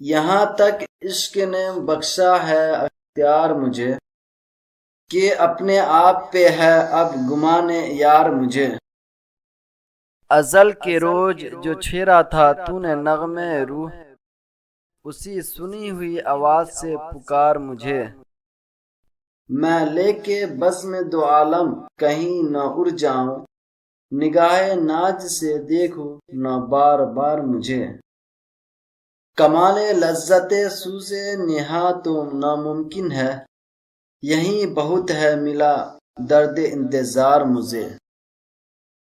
یہاں تک عشق نے بخشا ہے اختیار مجھے، کہ اپنے آپ پہ ہے اب گمان یار مجھے۔ ازل کے روز جو چھیڑا تھا تو نے نغمے روح، اسی سنی ہوئی آواز سے پکار مجھے۔ میں لے کے بزم دو عالم کہیں نہ اڑ جاؤں، نگاہ ناز سے دیکھو نہ بار بار مجھے۔ کمال لذت سوز نہا تو ناممکن ہے، یہیں بہت ہے ملا درد انتظار مجھے۔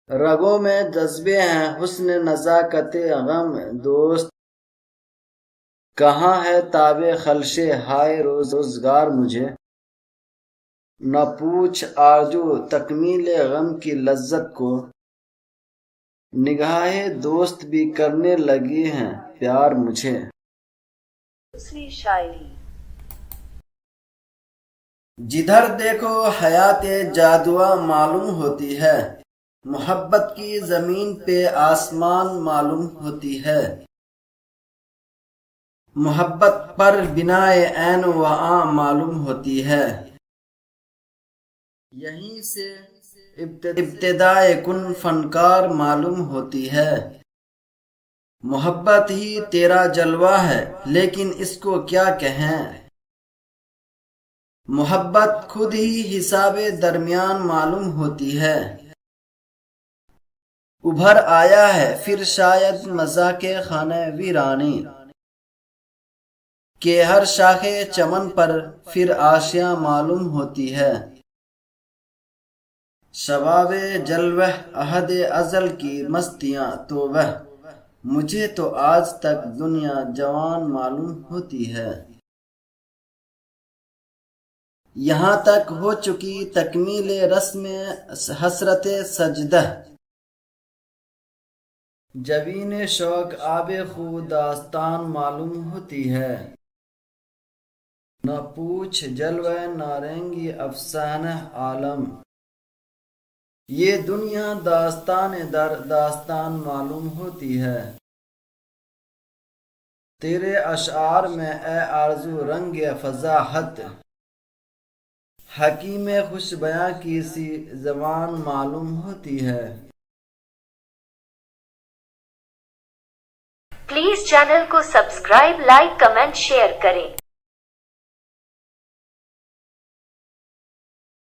رگوں میں جذبے ہیں حسن نزاکت غم دوست، کہاں ہے تاب خلش ہائے روزگار مجھے۔ نہ پوچھ آرزو تکمیل غم کی لذت کو، نگاہ دوست بھی کرنے لگے ہیں پیار مجھے۔ دوسری شاعری۔ جدھر دیکھو حیات جادوا معلوم ہوتی ہے، محبت کی زمین پہ آسمان معلوم ہوتی ہے۔ محبت پر بنائے عین وہاں معلوم ہوتی ہے، یہیں سے ابتدائے کن فنکار معلوم ہوتی ہے۔ محبت ہی تیرا جلوہ ہے لیکن اس کو کیا کہیں، محبت خود ہی حساب درمیان معلوم ہوتی ہے۔ ابھر آیا ہے پھر شاید مذاق خانہ ویرانی، کہ ہر شاخ چمن پر پھر آشیاں معلوم ہوتی ہے۔ شباب جلوہ عہد ازل کی مستیاں تو وہ، مجھے تو آج تک دنیا جوان معلوم ہوتی ہے۔ یہاں تک ہو چکی تکمیل رسم حسرت سجدہ، جبین شوق آب خو داستان معلوم ہوتی ہے۔ نہ پوچھ جلوہ نارنگی افسانہ عالم، یہ دنیا داستان در داستان معلوم ہوتی ہے۔ تیرے اشعار میں اے آرزو رنگ فضاحت، حکیم خوش بیاں کی سی زبان معلوم ہوتی ہے۔ پلیز چینل کو سبسکرائب، لائک، کمنٹ، شیئر کریں۔